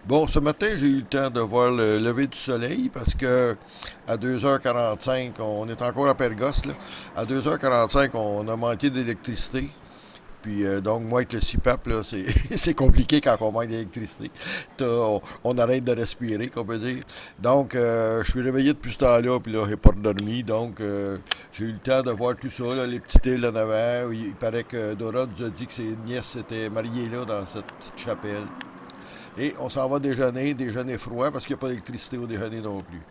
Bon, ce matin, j'ai eu le temps de voir le lever du soleil parce que à 2h45, on est encore à Pergos, là. À 2h45, on a manqué d'électricité. Puis donc, moi, avec le CPAP, là, c'est c'est compliqué quand on manque d'électricité. On arrête de respirer, qu'on peut dire. Donc, je suis réveillé depuis ce temps-là, puis là, j'ai pas dormi. Donc, j'ai eu le temps de voir tout ça, là, les petites îles en avant. Il paraît que Dora nous a dit que ses nièces s'étaient mariées là, dans cette petite chapelle. Et on s'en va déjeuner froid parce qu'il n'y a pas d'électricité au déjeuner non plus.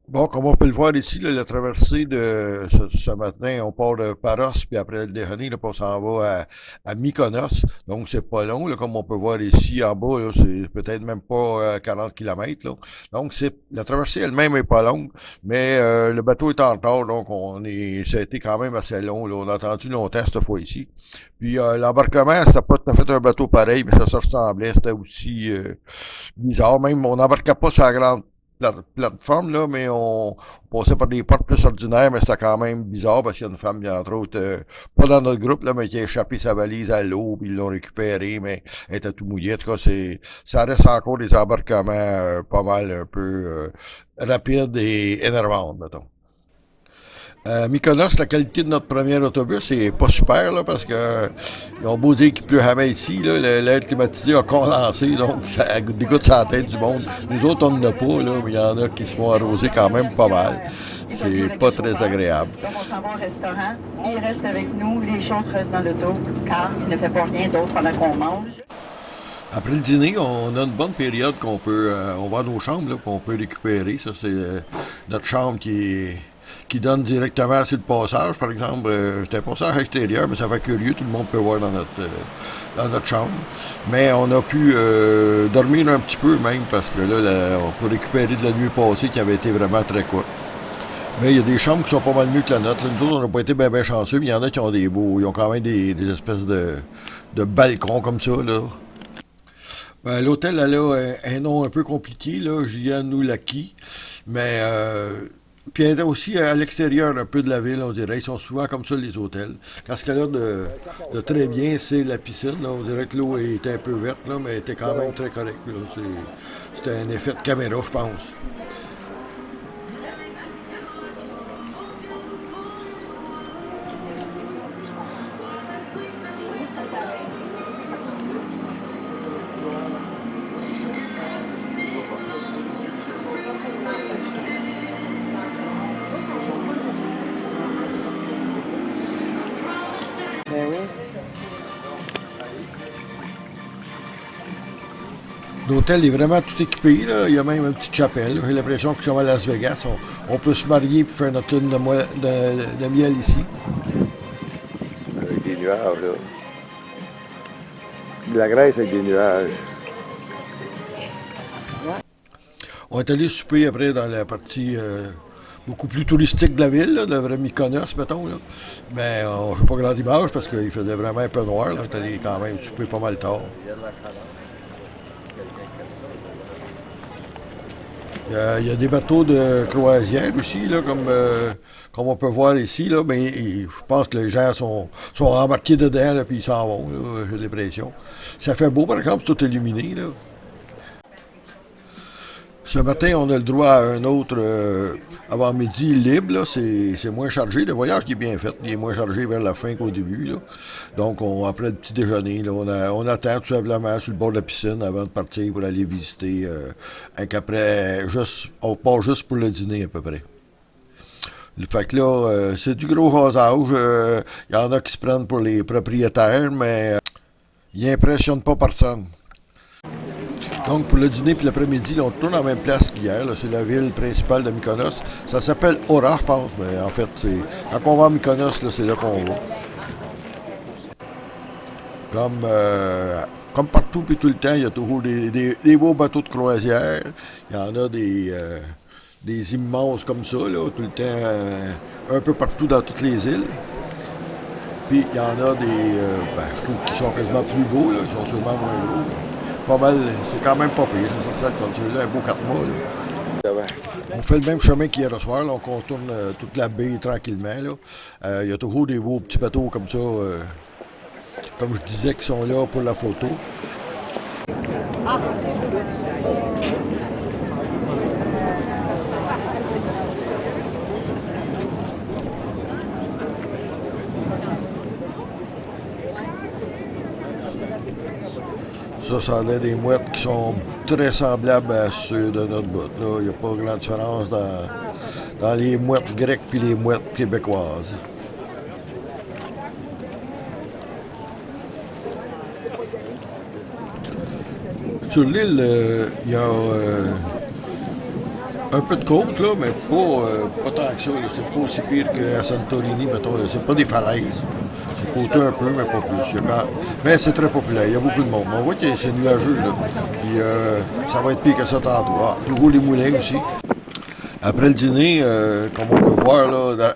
Bon, comme on peut le voir ici, là, la traversée de ce matin, on part de Paros, puis après le déjeuner, là, puis on s'en va à Mykonos. Donc, c'est pas long, là, comme on peut voir ici en bas, là, c'est peut-être même pas 40 km. Là. Donc, la traversée elle-même est pas longue, mais le bateau est en retard, donc ça a été quand même assez long. Là. On a attendu longtemps cette fois-ci. Puis l'embarquement, c'était pas tout à fait un bateau pareil, mais ça se ressemblait. C'était aussi bizarre. Même, on n'embarquait pas sur la grande plateforme, là, mais on passait par des portes plus ordinaires, mais c'était quand même bizarre parce qu'il y a une femme, entre autres, pas dans notre groupe, là, mais qui a échappé sa valise à l'eau, puis ils l'ont récupérée, mais elle était tout mouillée. En tout cas, ça reste encore des embarquements pas mal un peu rapides et énervants, mettons. Mykonos, la qualité de notre premier autobus est pas super là, parce que ils ont beau dire qu'il pleut jamais ici, là, l'air climatisé a condensé, donc ça dégoûte sa tête du monde. Nous autres, on n'en a pas, là, mais il y en a qui se font arroser quand même pas mal. C'est pas très agréable. Donc, on s'en va au restaurant. Il reste avec nous. Les choses restent dans l'auto, car il ne fait pas rien d'autre pendant qu'on mange. Après le dîner, on a une bonne période qu'on peut, on va à nos chambres, là, qu'on peut récupérer. Ça, c'est notre chambre qui donne directement sur le passage, par exemple. C'est un passage extérieur, mais ça fait curieux, tout le monde peut voir dans notre chambre. Mais on a pu dormir un petit peu même, parce que là, on peut récupérer de la nuit passée qui avait été vraiment très courte. Mais il y a des chambres qui sont pas mal mieux que la nôtre. Là, nous autres, on n'a pas été bien chanceux, mais il y en a qui ont des beaux, ils ont quand même des espèces de balcons comme ça, là. Ben, l'hôtel, elle a un nom un peu compliqué, là, Giannoulaki, mais puis elle est aussi à l'extérieur un peu de la ville, on dirait. Ils sont souvent comme ça, les hôtels. Quand ce qu'il y a de très bien, c'est la piscine. Là. On dirait que l'eau était un peu verte, là, mais elle était quand même très correcte. C'était un effet de caméra, je pense. Ben oui. L'hôtel est vraiment tout équipé. Là. Il y a même une petite chapelle. J'ai l'impression que comme à Las Vegas, on peut se marier et faire notre lune de miel ici. Avec des nuages, là. De la Grèce avec des nuages. On est allé souper après dans la partie beaucoup plus touristique de la ville, là, de la vraie Mykonos, mettons. Là. Mais on n'a pas grande image parce qu'il faisait vraiment un peu noir. Là. On est allé quand même souper pas mal tard. Il y a des bateaux de croisière aussi, là, comme on peut voir ici. Là, mais je pense que les gens sont embarqués dedans et ils s'en vont, là, j'ai l'impression. Ça fait beau, par exemple, c'est tout illuminé. Là. Ce matin, on a le droit à un autre avant-midi libre. Là. C'est moins chargé. Le voyage qui est bien fait. Il est moins chargé vers la fin qu'au début. Là. Donc, après le petit déjeuner, là, on attend tout simplement sur le bord de la piscine avant de partir pour aller visiter. Qu'après, on part juste pour le dîner à peu près. Fait que là, c'est du gros rasage. Il y en a qui se prennent pour les propriétaires, mais ils n'impressionnent pas personne. Donc, pour le dîner puis l'après-midi, là, on tourne à la même place qu'hier. Là. C'est la ville principale de Mykonos. Ça s'appelle Ora, je pense, mais en fait, quand on va à Mykonos, là, c'est là qu'on va. Comme partout puis tout le temps, il y a toujours des beaux bateaux de croisière. Il y en a des immenses comme ça, là, tout le temps, un peu partout dans toutes les îles. Puis il y en a je trouve qu'ils sont quasiment plus beaux, là. Ils sont sûrement moins gros. Pas mal, c'est quand même pas pire. Ça serait le fun. Celui-là, un beau 4 mois. Là. On fait le même chemin qu'hier soir. Là. On contourne toute la baie tranquillement. Il y a toujours des beaux petits bateaux comme ça, comme je disais, qui sont là pour la photo. Ça a l'air des mouettes qui sont très semblables à ceux de notre bout. Il n'y a pas grande différence dans les mouettes grecques et les mouettes québécoises. Sur l'île, il y a un peu de côte, là, mais pas tant que ça. C'est pas aussi pire qu'à Santorini, mettons. C'est pas des falaises. C'est côté un peu, mais pas plus. Mais c'est très populaire. Il y a beaucoup de monde. On voit que c'est nuageux, là. Puis ça va être pire que ça tantôt. Ah, toujours les moulins aussi. Après le dîner, comme on peut voir, là,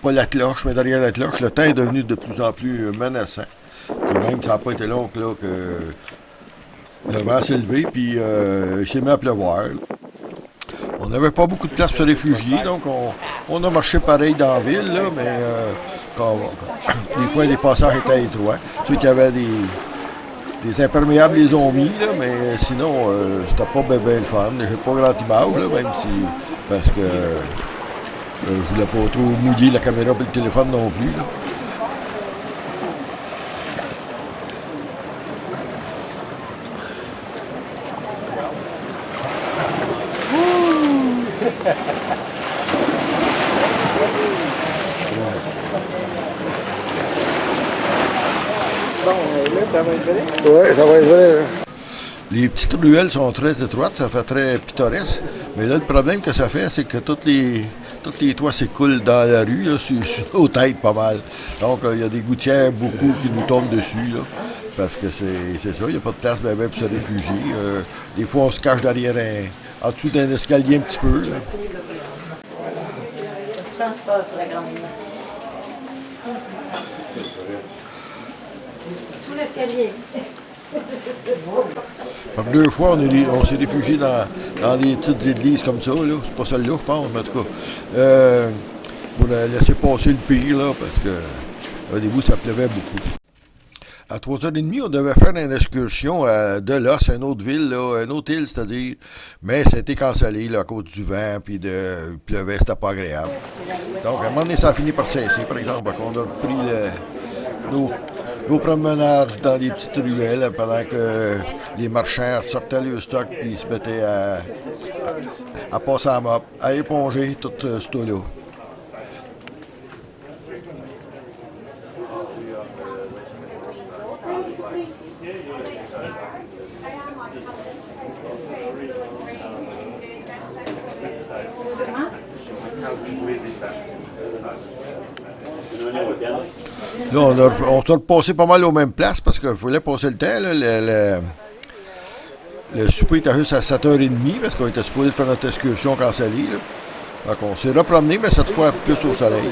pas la cloche, mais derrière la cloche, le temps est devenu de plus en plus menaçant. Et même, ça n'a pas été long là, que le vent s'est levé, puis il s'est mis à pleuvoir. On n'avait pas beaucoup de place pour se réfugier, donc on a marché pareil dans la ville, là, mais des fois les passages étaient étroits. Ceux qui avaient des imperméables les ont mis, là, mais sinon, c'était pas bien le fun. J'ai pas grand image, là, même si. Parce que je voulais pas trop mouiller la caméra et le téléphone non plus. Là. Ça va être vrai? Oui, ça va être vrai. Là. Les petites ruelles sont très étroites, ça fait très pittoresque. Mais là, le problème que ça fait, c'est que tous les toits s'écoulent dans la rue, là, sur nos têtes pas mal. Donc, il y a des gouttières, beaucoup, qui nous tombent dessus, là, parce que c'est ça, il n'y a pas de place ben, pour se réfugier. Des fois, on se cache derrière en dessous d'un escalier un petit peu. Là. Ça se passe très grande. Sous l'escalier. Deux fois, on s'est réfugié dans des petites églises comme ça. Là. C'est pas celle-là, je pense, mais en tout cas. Pour laisser passer le pire, là, parce que au début, ça pleuvait beaucoup. À 3h30, on devait faire une excursion de Los, à une autre ville, là, une autre île, c'est-à-dire. Mais ça a été cancellé là, à cause du vent, puis il pleuvait, c'était pas agréable. Donc, à un moment donné, ça a fini par cesser, par exemple. On a pris nos promenages dans les petites ruelles pendant que les marchands sortaient le stock puis ils se mettaient à passer à mop, à éponger tout ce tout-là. Là, on s'est repassé pas mal aux mêmes places parce qu'il fallait passer le temps. Là, le souper était juste à 7h30 parce qu'on était supposé faire notre excursion cancellée. Là. Donc, on s'est repromené, mais cette fois plus au soleil.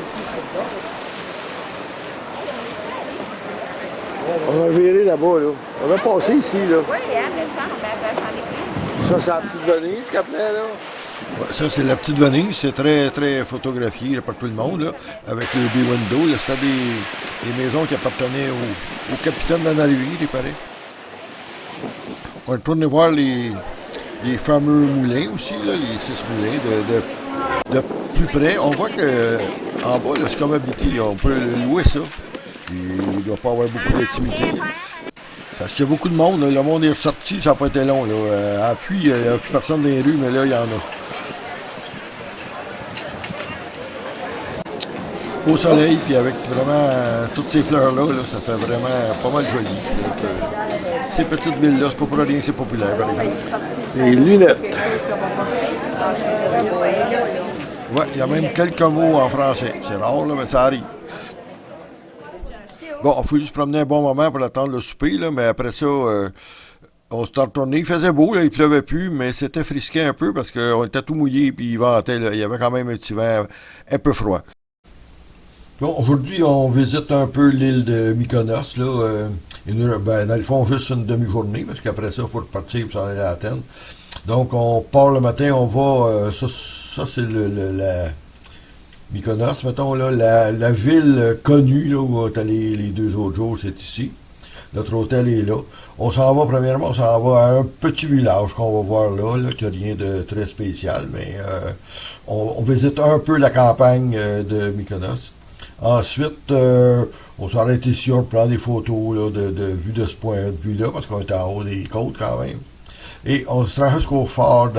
On a viré là-bas, là. On a passé ici, là. Oui, hein, mais ça, Ça, c'est la petite Venise qu'elle appelait, là. Ouais, ça, c'est la petite Venise. C'est très, très photographié là, par tout le monde, là, avec le bay window. C'était des maisons qui appartenaient au capitaine de la navire, il paraît. On est retourné voir les fameux moulins aussi, là, les 6 moulins, de plus près. On voit qu'en bas, là, c'est comme habité. On peut louer ça. Il ne doit pas avoir beaucoup d'intimité. Parce qu'il y a beaucoup de monde. Là. Le monde est ressorti, ça n'a pas été long. Là. Puis, il n'y a plus personne dans les rues, mais là, il y en a. Au soleil, puis avec vraiment toutes ces fleurs-là, là, ça fait vraiment pas mal joli. Donc, ces petites villes-là, c'est pas pour rien que c'est populaire, par exemple. Les lunettes. Ouais, il y a même quelques mots en français. C'est rare, là, mais ça arrive. Bon, il a fallu se promener un bon moment pour attendre le souper, là, mais après ça, on s'est retourné. Il faisait beau, là, il pleuvait plus, mais c'était frisqué un peu parce qu'on était tout mouillé puis il ventait. Là, il y avait quand même un petit vent un peu froid. Bon, aujourd'hui, on visite un peu l'île de Mykonos. Là, dans le fond, juste une demi-journée, parce qu'après ça, il faut repartir pour s'en aller à Athènes. Donc, on part le matin, on va... ça c'est la Mykonos, mettons, là, la ville connue, là, où on est allé les 2 autres jours, c'est ici. Notre hôtel est là. On s'en va, premièrement, on s'en va à un petit village qu'on va voir là qui n'a rien de très spécial, mais on visite un peu la campagne de Mykonos. Ensuite, on s'arrête ici, on prend des photos là, de vue de ce point de vue-là, parce qu'on est en haut des côtes quand même. Et on se rend jusqu'au phare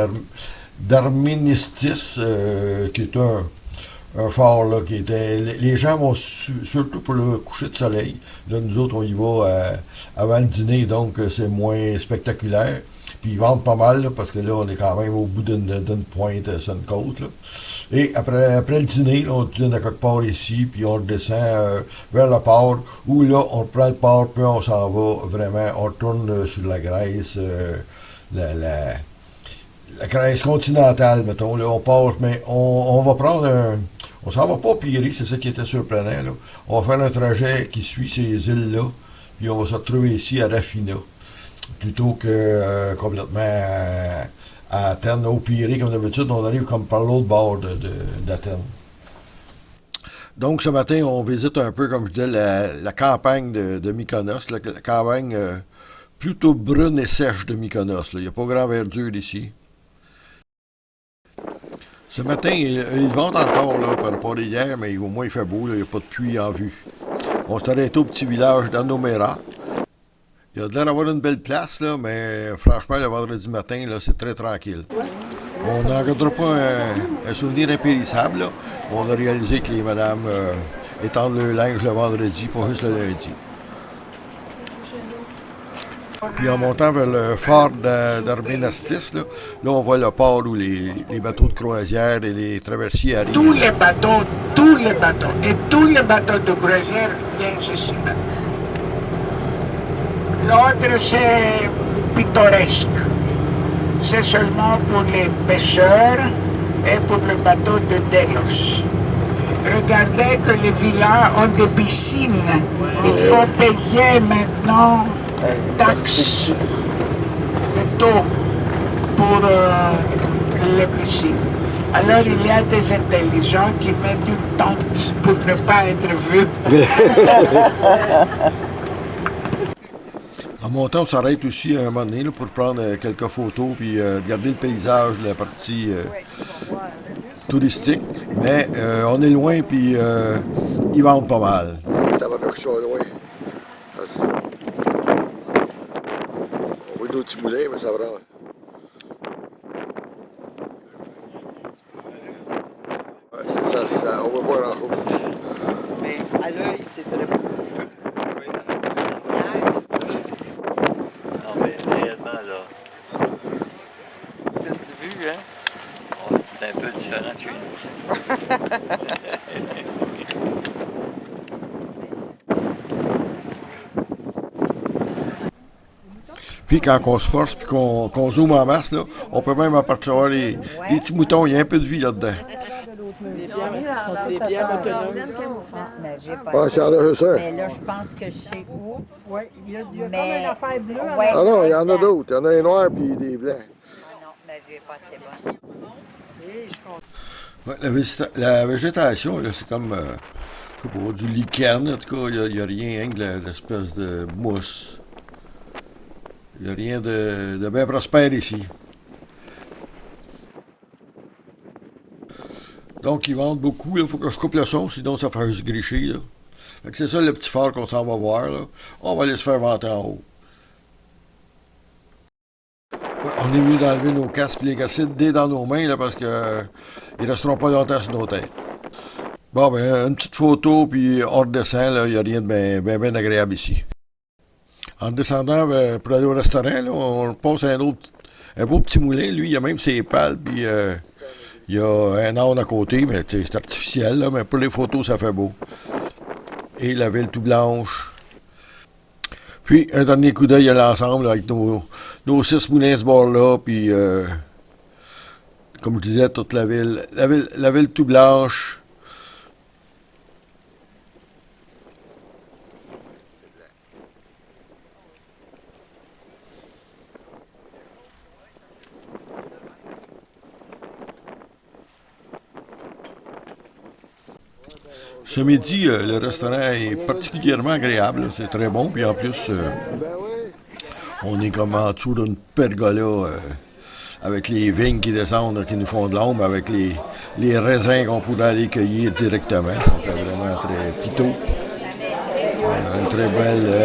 d'Arménistis, qui est un phare là, qui était. Les gens vont surtout pour le coucher de soleil. Là, nous autres, on y va avant le dîner, donc c'est moins spectaculaire. Puis ils vendent pas mal, là, parce que là, on est quand même au bout d'une pointe sur une côte. Là. Et après le dîner, là, on dîne à quelque part ici, puis on redescend vers le port, où là, on prend le port, puis on s'en va vraiment, on retourne sur la Grèce, la Grèce continentale, mettons. Là, on part, mais on va prendre un. On s'en va pas Pirée, c'est ça qui était surprenant. Là. On va faire un trajet qui suit ces îles-là, puis on va se retrouver ici à Rafina, plutôt que complètement à Athènes, au Pirée, comme d'habitude, on arrive comme par l'autre bord d'Athènes. Donc, ce matin, on visite un peu, comme je disais, la campagne de Mykonos, la campagne plutôt brune et sèche de Mykonos. Là. Il n'y a pas grand verdure ici. Ce matin, il vente encore là, par rapport à hier, mais au moins il fait beau, là, il n'y a pas de pluie en vue. On s'est arrêté au petit village d'Anomera. Il y a l'air d'avoir une belle place, là, mais franchement, le vendredi matin, là, c'est très tranquille. On n'en regardera pas un souvenir impérissable. Là. On a réalisé que les madames étendent le linge le vendredi, pas juste le lundi. Puis en montant vers le phare d'Arménistis, là, on voit le port où les bateaux de croisière et les traversiers arrivent. Tous les bateaux et tous les bateaux de croisière viennent ici. L'autre, c'est pittoresque. C'est seulement pour les pêcheurs et pour le bateau de Delos. Regardez que les villas ont des piscines. Il faut payer maintenant taxes de taux pour les piscines. Alors il y a des intelligents qui mettent une tente pour ne pas être vus. En montant, on s'arrête aussi à un moment donné là, pour prendre quelques photos puis regarder le paysage de la partie touristique. Mais on est loin puis ils vendent pas mal. Ça va quelque chose loin. On voit d'autres petits moulins, mais ça va. Ouais, ça, on voit pas grand-chose. Mais à l'œil, c'est très beau. Non, mais réellement, là, Cette vue, hein? c'est un peu différent de chez nous. Puis quand on se force puis qu'on zoome en masse, là, on peut même apercevoir des petits moutons. Il y a un peu de vie là-dedans. Les bières autonomes. Mais j'ai pas. Ah, c'est en ça. Mais là, je pense que je sais où. Oui, il y a comme Mais- une affaire bleue. Ouais. Ah non, il y en a d'autres. Il y en a des noirs puis des blancs. Ah non, ma vue n'est pas assez bonne. Ouais, la végétation, là, c'est comme je sais pas, du lichen. En tout cas, il n'y a rien, hein, de l'espèce de mousse. Il n'y a rien de bien prospère ici. Donc, ils vendent beaucoup. Il faut que je coupe le son, sinon ça fait juste gricher. Là. Fait que c'est ça le petit phare qu'on s'en va voir. Là. On va aller se faire vanter en haut. Ouais, on est mieux d'enlever nos casques et les gassines dès dans nos mains là, parce que ils resteront pas longtemps sur nos têtes. Bon, ben, une petite photo, puis on redescend. Il n'y a rien de bien agréable ici. En descendant pour aller au restaurant, là, on passe à un beau petit moulin. Lui, il a même ses pales, puis il y a un âne à côté, mais c'est artificiel, là, mais pour les photos, ça fait beau. Et la ville tout blanche. Puis, un dernier coup d'œil à l'ensemble avec nos 6 moulins ce bord-là, puis, comme je disais, toute la ville tout blanche. Ce midi, le restaurant est particulièrement agréable. C'est très bon. Puis en plus, on est comme en dessous d'une pergola avec les vignes qui descendent, qui nous font de l'ombre, avec les raisins qu'on pourrait aller cueillir directement. Ça fait vraiment très pitaud. Un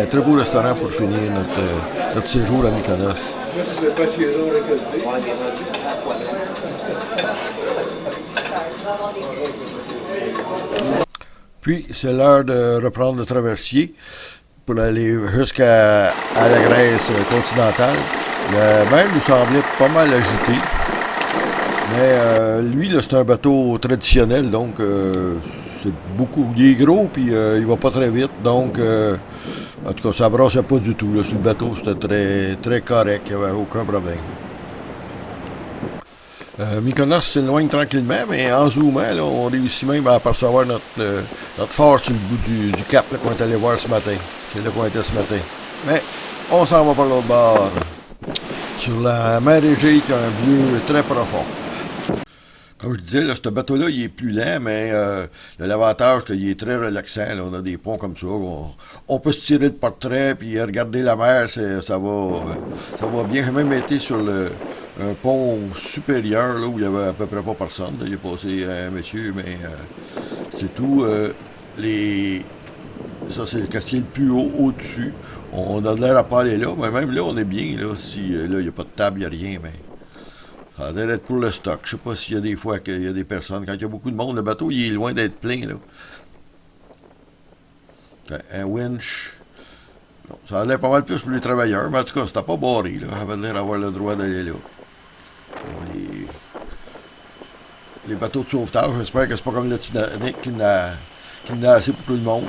très beau restaurant pour finir notre séjour à Mykonos. Puis, c'est l'heure de reprendre le traversier pour aller jusqu'à la Grèce continentale. La mer nous semblait pas mal agitée. Mais lui, là, c'est un bateau traditionnel, donc c'est beaucoup. Il est gros, puis il va pas très vite. Donc, en tout cas, ça brassait pas du tout. Là, sur le bateau, c'était très, très correct. Il n'y avait aucun problème. Mykonos s'éloigne tranquillement, mais en zoomant, là, on réussit même à apercevoir notre phare sur le bout du cap qu'on est allé voir ce matin. C'est là qu'on était ce matin. Mais on s'en va par l'autre bord. Sur la mer Égée, qui a un bleu très profond. Comme je disais, là, ce bateau-là, il est plus lent, mais l'avantage, il est très relaxant. Là. On a des ponts comme ça. On peut se tirer le portrait puis regarder la mer. Ça va bien. J'ai même été sur un pont supérieur là, où il n'y avait à peu près pas personne. Là. Il est passé un monsieur, mais c'est tout. Ça, c'est le quartier le plus haut, au-dessus. On a de l'air à pas aller là, mais même là, on est bien. Là, si là, il n'y a pas de table, il n'y a rien, mais ça a l'air d'être pour le stock. Je sais pas s'il y a des fois qu'il y a des personnes. Quand il y a beaucoup de monde, le bateau, il est loin d'être plein, là. Un winch. Bon, ça a l'air pas mal plus pour les travailleurs, mais en tout cas, c'était pas barré, là. Ça avait l'air d'avoir le droit d'aller là. Bon, les bateaux de sauvetage, j'espère que c'est pas comme le Titanic qui n'a assez pour tout le monde.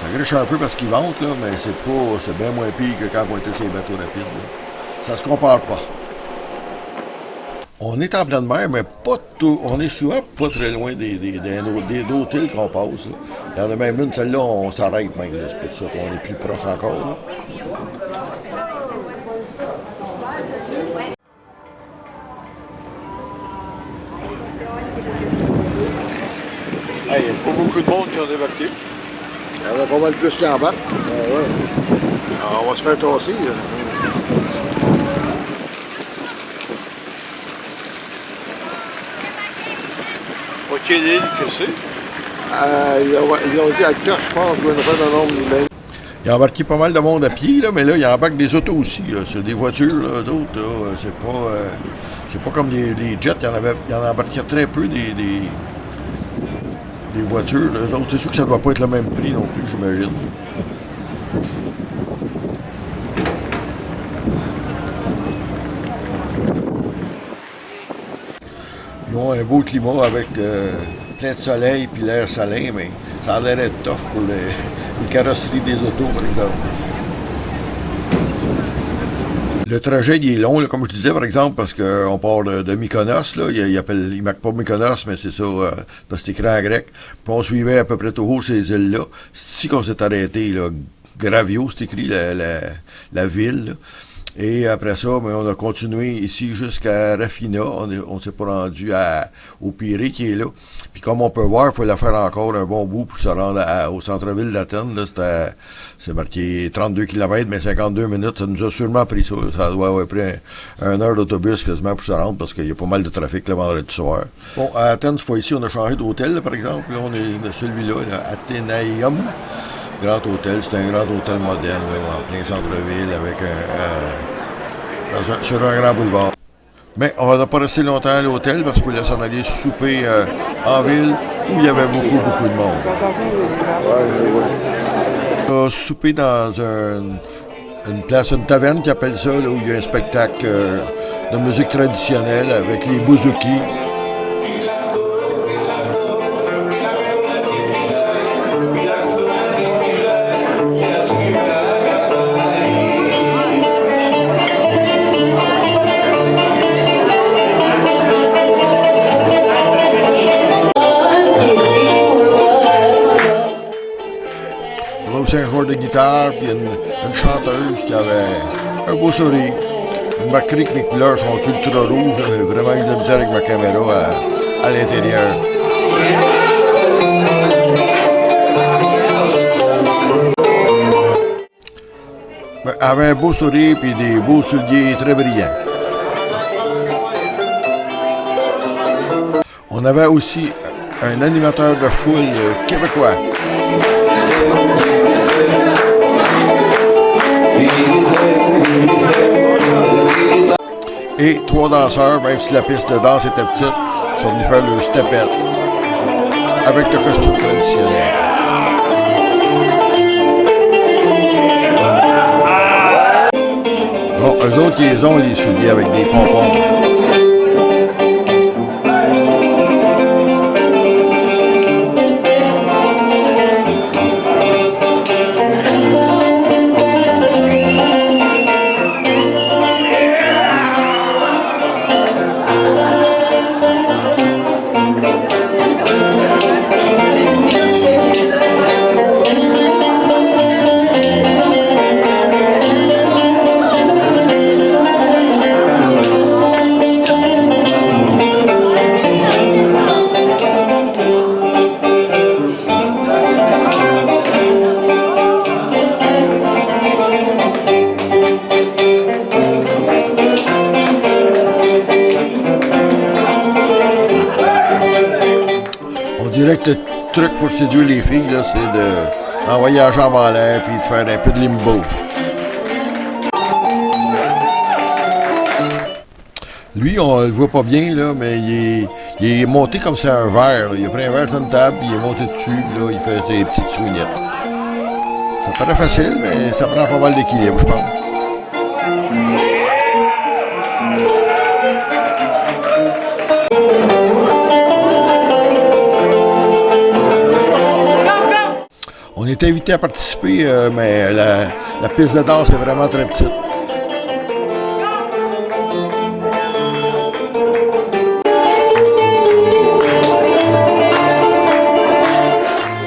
Ça griche un peu parce qu'il vente, là, mais c'est bien moins pire que quand on était sur les bateaux rapides. Là. Ça se compare pas. On est en pleine mer, mais pas tout. On est souvent pas très loin d'hôtels qu'on passe. Là. Il y en a même une, celle-là, on s'arrête même. C'est pour ça qu'on est plus proche encore. Là. Il n'y a pas beaucoup de monde qui ont débarqué. Il y en a pas mal plus qui embarquent. Ouais. Alors, on va se faire tasser. Pas quelle île que c'est? Ils ont dit à Cœur, je pense, qu'il y en a pas de nombre humain. Il a embarqué pas mal de monde à pied, là, mais là, il embarque des autos aussi. Là. C'est des voitures, là, eux autres. Là, c'est pas comme les jets. Il y en embarquait très peu des voitures. Là, eux autres. C'est sûr que ça ne doit pas être le même prix non plus, j'imagine. Ils ont un beau climat avec plein de soleil puis l'air salin, mais ça a l'air d'être tough pour les carrosseries des autos, par exemple. Le trajet, il est long, là, comme je disais, par exemple, parce qu'on part de Mykonos, là, il ne marque pas Mykonos, mais c'est ça, parce que c'est écrit en grec. Puis on suivait à peu près toujours ces îles-là. C'est ici qu'on s'est arrêté, là. Gravio, c'est écrit la ville, là. Et après ça, ben, on a continué ici jusqu'à Rafina. On s'est pas rendu au Pirée qui est là. Puis comme on peut voir, il faut la faire encore un bon bout pour se rendre au centre-ville d'Athènes. Là, c'est marqué 32 km, mais 52 minutes. Ça nous a sûrement pris ça. Ça doit avoir pris une heure d'autobus quasiment pour se rendre parce qu'il y a pas mal de trafic le vendredi soir. Bon, à Athènes, cette fois-ci, on a changé d'hôtel, là, par exemple. Là, on est celui-là, Athénaïum. Grand hôtel, c'est un grand hôtel moderne, là, en plein centre-ville, avec sur un grand boulevard. Mais on n'a pas resté longtemps à l'hôtel parce qu'il fallait s'en aller souper en ville où il y avait beaucoup de monde. On a soupé dans une taverne qui appelle ça, là, où il y a un spectacle de musique traditionnelle avec les bouzouki. aussi un joueur de guitare, puis une chanteuse qui avait un beau sourire. Vous remarquerez que mes couleurs sont ultra rouges. J'ai vraiment eu de la misère avec ma caméra à l'intérieur. Elle avait un beau sourire et des beaux souliers très brillants. On avait aussi un animateur de foule québécois. Et 3 danseurs, même si la piste de danse était petite, sont venus faire le stepette avec le costume traditionnel. Bon, eux autres, ils ont les souliers avec des pompons. Le truc pour séduire les filles, là, c'est d'envoyer la jambe en l'air et de faire un peu de limbo. Lui, on le voit pas bien, là, mais il est monté comme c'est un verre. Là. Il a pris un verre sur une table, puis il est monté dessus, là, il fait ses petites soignettes. Ça paraît facile, mais ça prend pas mal d'équilibre, je pense. On est invité à participer, mais la piste de danse est vraiment très petite.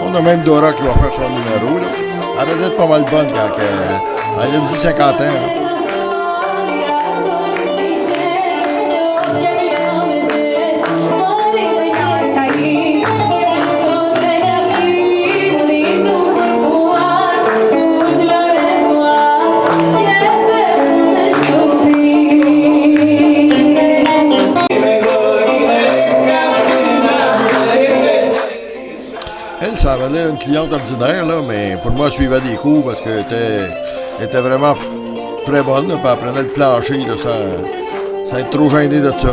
On a même Dora qui va faire son numéro. Là. Elle va être pas mal bonne quand elle a 50 ans. Là. Ça avait l'air une cliente ordinaire, là, mais pour moi, elle suivait des cours parce qu'elle était vraiment très bonne. Là, puis elle apprenait le plancher là, sans être trop gênée de ça.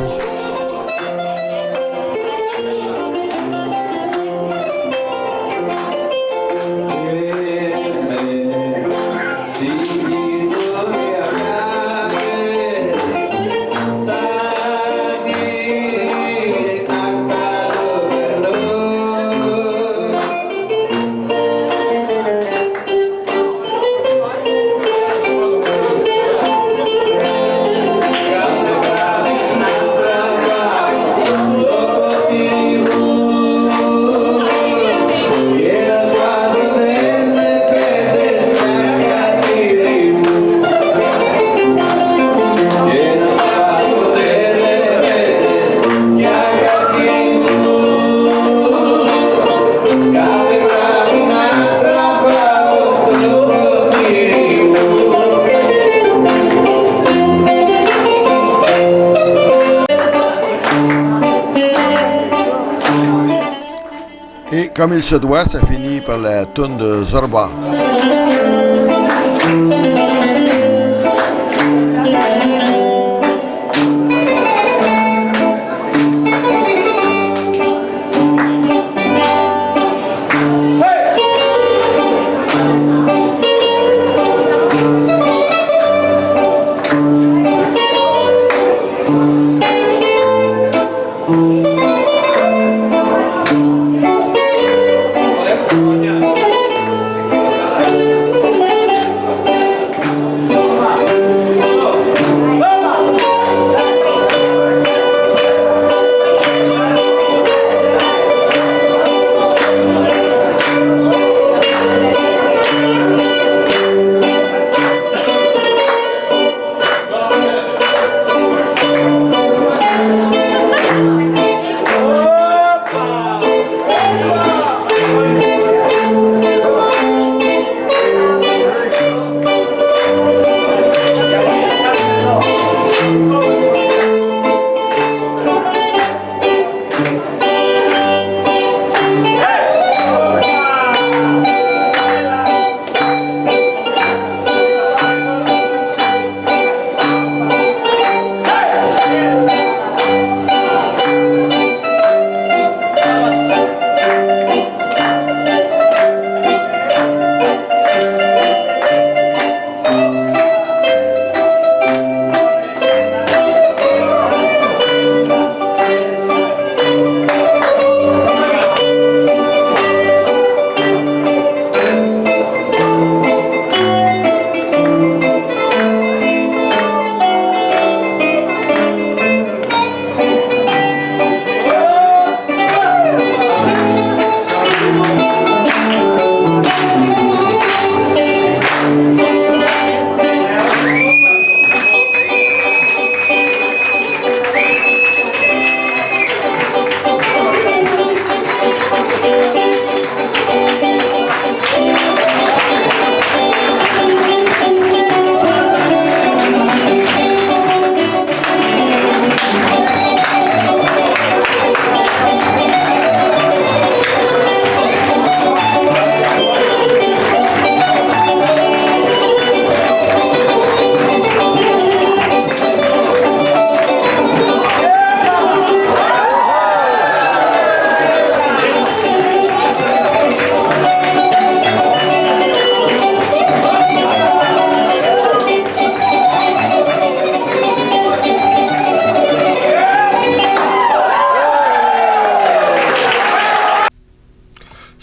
Et comme il se doit, ça finit par la toune de Zorba.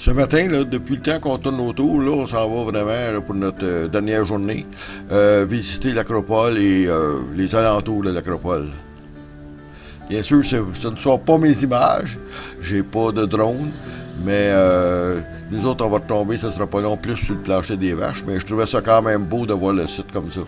Ce matin, là, depuis le temps qu'on tourne autour, là, on s'en va vraiment là, pour notre dernière journée, visiter l'Acropole et les alentours de l'Acropole. Bien sûr, ce ne sont pas mes images, j'ai pas de drone, mais nous autres, on va retomber, ça sera pas long, plus sur le plancher des vaches, mais je trouvais ça quand même beau de voir le site comme ça.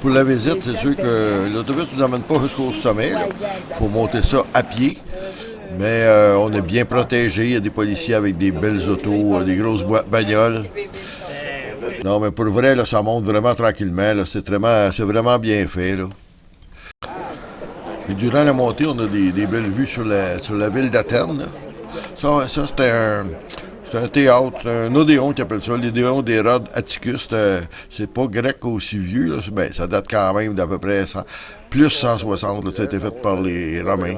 Pour la visite, c'est sûr que l'autobus ne nous amène pas jusqu'au sommet. Il faut monter ça à pied. Mais on est bien protégé. Il y a des policiers avec des belles autos, des grosses bagnoles. Non, mais pour vrai, là, ça monte vraiment tranquillement. C'est vraiment bien fait. Là. Et durant la montée, on a des belles vues sur la ville d'Athènes. Ça c'était un théâtre, un odéon qui appelle ça, l'Odéon d'Hérode Atticus. C'est pas grec aussi vieux, là. Ben, ça date quand même d'à peu près plus 160. Là, ça a été fait par les Romains.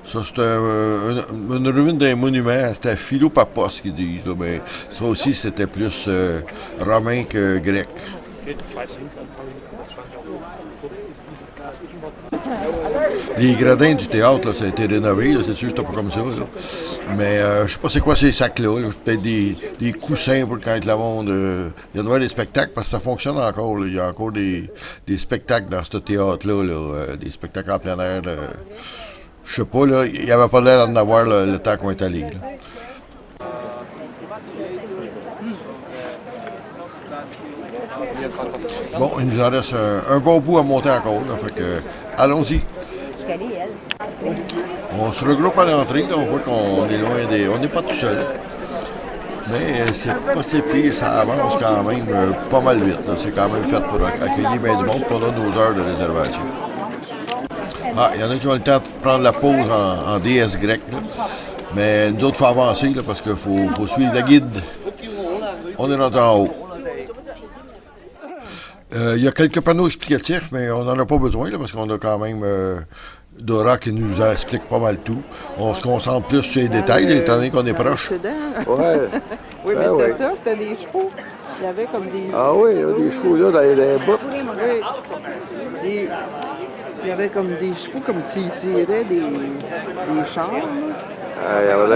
Ça, c'est une ruine d'un monument. C'était Philopapos qu'ils disent. Là, mais ça aussi, c'était plus romain que grec. Les gradins du théâtre, là, ça a été rénové, là, c'est sûr que c'était pas comme ça. Là. Mais je sais pas c'est quoi ces sacs-là. Là. Peut-être des coussins pour quand le monde vient de voir des spectacles, parce que ça fonctionne encore. Là. Il y a encore des spectacles dans ce théâtre-là, des spectacles en plein air. Je sais pas, là, il n'y avait pas l'air d'en avoir le temps qu'on est allé. Là. Bon, il nous en reste un bon bout à monter encore, là, fait que allons-y. On se regroupe à l'entrée, on voit qu'on est loin on n'est pas tout seul. Mais c'est pas si pire, ça avance quand même pas mal vite. Là. C'est quand même fait pour accueillir bien du monde pendant nos heures de réservation. Ah, il y en a qui ont le temps de prendre la pause en déesse grecque. Là. Mais nous autres, il faut avancer là, parce qu'il faut suivre la guide. On est rendu en haut. Il y a quelques panneaux explicatifs, mais on n'en a pas besoin là, parce qu'on a quand même Dora qui nous explique pas mal tout. On se concentre plus sur les détails, là, étant donné qu'on est proche. Ouais. Oui, mais c'était ça, c'était des chevaux. Il y avait comme des... Ah oui, il y a des chevaux là dans les bottes. Oui. Il y avait comme des chevaux, comme s'ils tiraient des chars. Ah, il y avait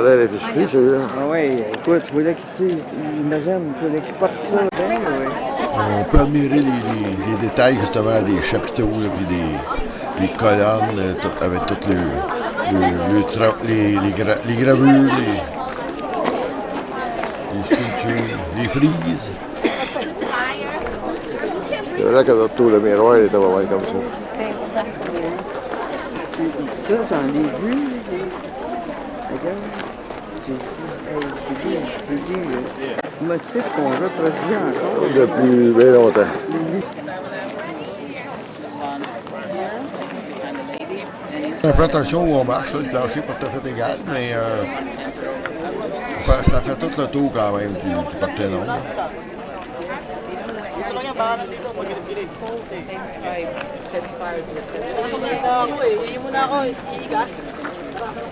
l'air d'être suffisant, celui-là. Ah oui, toi, tu voulais qu'il tire, imagine, tu voulais qu'il porte ça. Ben, oui. On peut admirer les détails justement des chapiteaux, là, puis des colonnes, avec toutes les gravures, les sculptures, les frises. C'est vrai que notre tour, le miroir, il était pas mal comme ça. Ça, j'en ai vu. Regarde, j'ai dit, c'est des motifs qu'on reproduit encore. Depuis bien longtemps. On fait attention où on marche, là, le plancher n'est pas tout à fait égal, mais ça fait tout le tour quand même du Parthénon.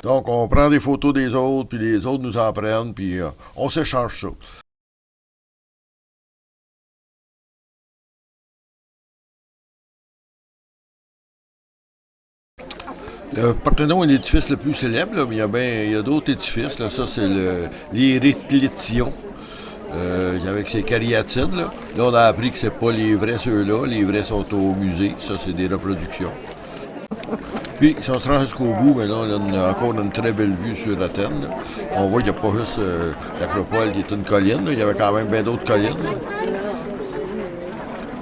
Donc, on prend des photos des autres, puis les autres nous en prennent, puis on s'échange ça. Le Parthénon est l'édifice le plus célèbre, là, mais il y a d'autres édifices. Là. Ça, c'est l'Héréclétion, avec ses cariatides. Là, on a appris que c'est pas les vrais ceux-là. Les vrais sont au musée. Ça, c'est des reproductions. Puis, si on se rend jusqu'au bout, mais là, on a encore une très belle vue sur Athènes. Là. On voit qu'il n'y a pas juste l'Acropole qui est une colline. Là. Il y avait quand même bien d'autres collines. Là.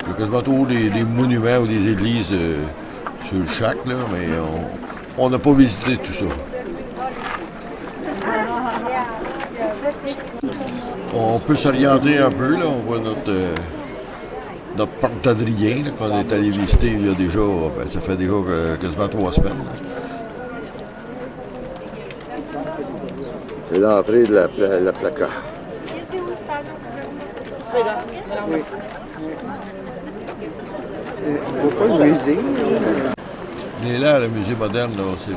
Il y a quasiment toujours des monuments ou des églises sur chaque, là, mais on n'a pas visité tout ça. On peut s'orienter un peu, là. On voit notre parc d'Adrien, qu'on est allé visiter il y a déjà, ça fait déjà quasiment 3 semaines. Là. C'est l'entrée de la placa. On voit pas le musée. On est là, le musée moderne, là, c'est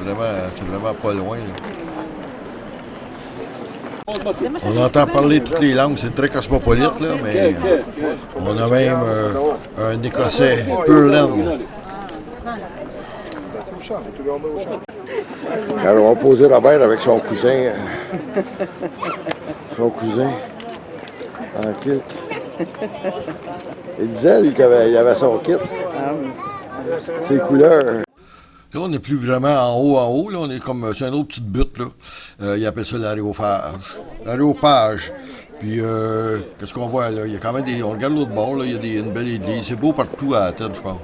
vraiment pas loin. Là. On entend parler toutes les langues, c'est très cosmopolite, là, mais on a même un Écossais, Purland. Alors, on va poser Robert avec son cousin. En kit. Il disait, lui, qu'il avait son kit. Ses couleurs. Là, on n'est plus vraiment en haut, là. On est comme, c'est un autre petite butte, là. Ils appellent ça l'aréopage. Puis, qu'est-ce qu'on voit, là? Il y a quand même on regarde l'autre bord, là, il y a une belle église. C'est beau partout à Athènes, je pense.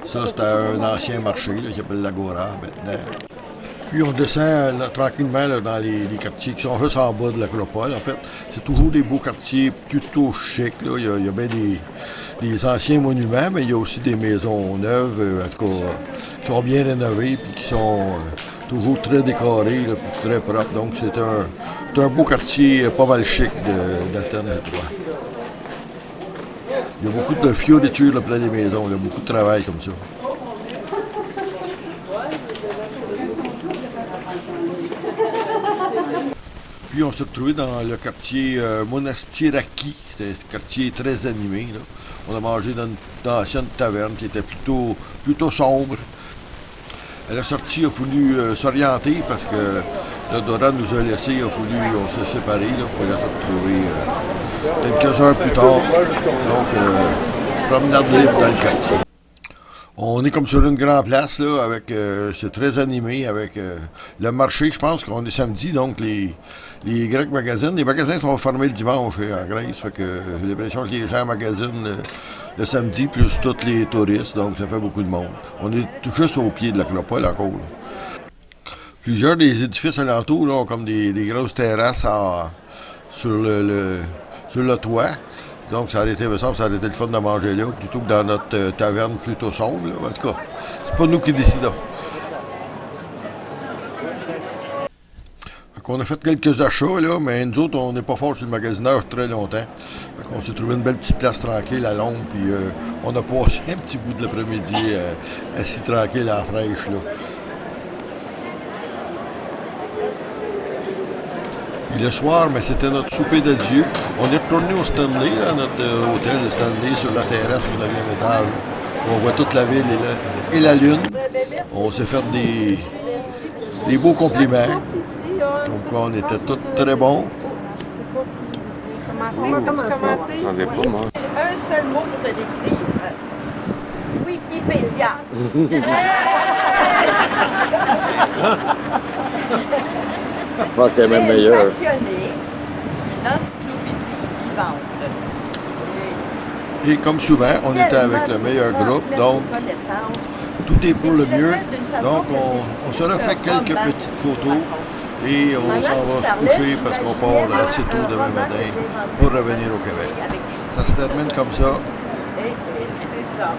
Ça, c'était un ancien marché, là, qui s'appelle l'Agora, maintenant. Puis on descend là, tranquillement là, dans les quartiers qui sont juste en bas de l'Acropole. En fait, c'est toujours des beaux quartiers plutôt chics. Là. Il y a bien des anciens monuments, mais il y a aussi des maisons neuves, en tout cas, qui sont bien rénovées puis qui sont toujours très décorées, là, puis très propres. Donc c'est un beau quartier pas mal chic d'Athènes, je crois. Il y a beaucoup de fioritures là, près des maisons, il y a beaucoup de travail comme ça. Puis on s'est retrouvé dans le quartier Monastiraki. C'était un quartier très animé. Là. On a mangé dans une ancienne taverne qui était plutôt sombre. À la sortie, il a fallu s'orienter parce que le Dora nous a laissés, on s'est séparés. Il fallait se retrouver quelques heures plus tard. Donc, promenade libre dans le quartier. On est comme sur une grande place, là, avec c'est très animé, avec le marché, je pense qu'on est samedi, donc les Grecs magasinent. Les magasins sont fermés le dimanche en Grèce, fait que j'ai l'impression que les gens magasinent le samedi, plus tous les touristes, donc ça fait beaucoup de monde. On est juste au pied de l'Acropole encore. Là. Plusieurs des édifices alentours là, ont comme des grosses terrasses sur le toit. Donc, ça aurait été le fun de manger là, plutôt que dans notre taverne plutôt sombre. Là. En tout cas, c'est pas nous qui décidons. On a fait quelques achats, là, mais nous autres, on n'est pas fort sur le magasinage très longtemps. On s'est trouvé une belle petite place tranquille à l'ombre, puis on a passé un petit bout de l'après-midi assis tranquille à la fraîche. Là. Puis le soir, mais c'était notre souper d'adieu. On est retourné au Stanley, là, notre hôtel de Stanley, sur la terrasse au 9e étage. On voit toute la ville et la lune. On s'est fait des beaux compliments. Donc on était tous très bons. Commencer. J'en ai pas, moi. Un seul mot pour te décrire. Wikipédia. Je pense que c'était même meilleur. Passionné, une encyclopédie vivante. Et comme souvent, on était avec le meilleur groupe, donc tout est pour le mieux. Donc on se refait quelques petites photos et on s'en va se coucher parce qu'on part assez tôt demain matin pour revenir au Québec. Ça se termine comme ça. C'est ça.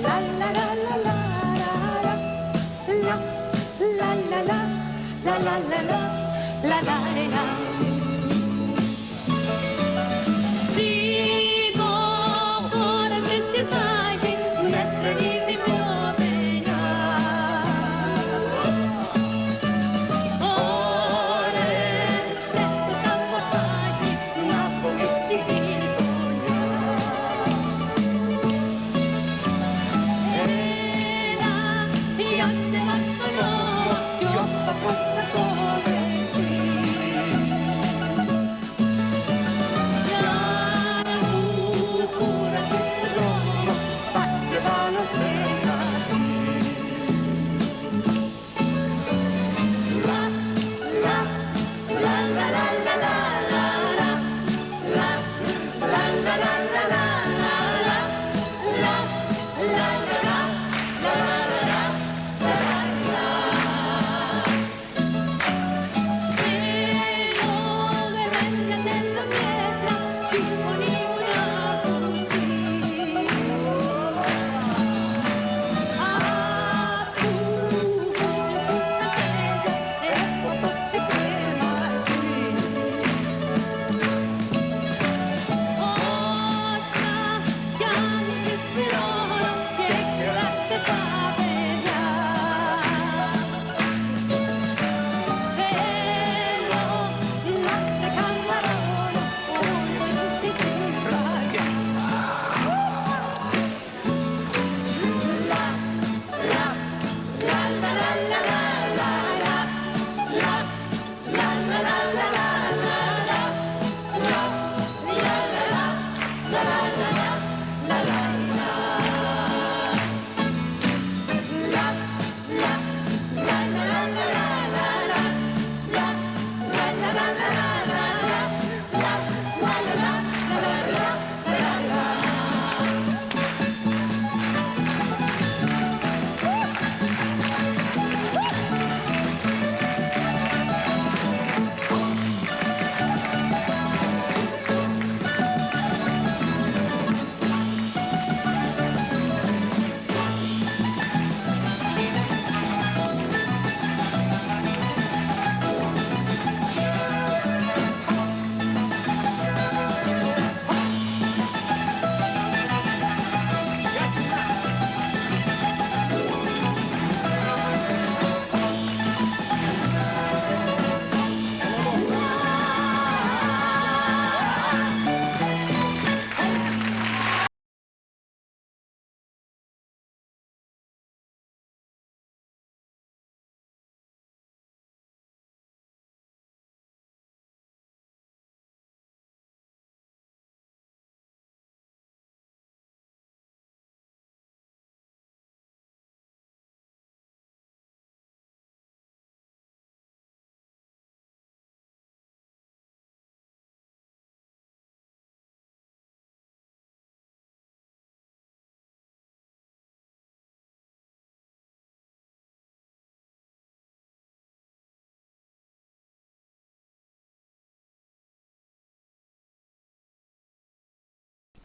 La la la la la la la la la la la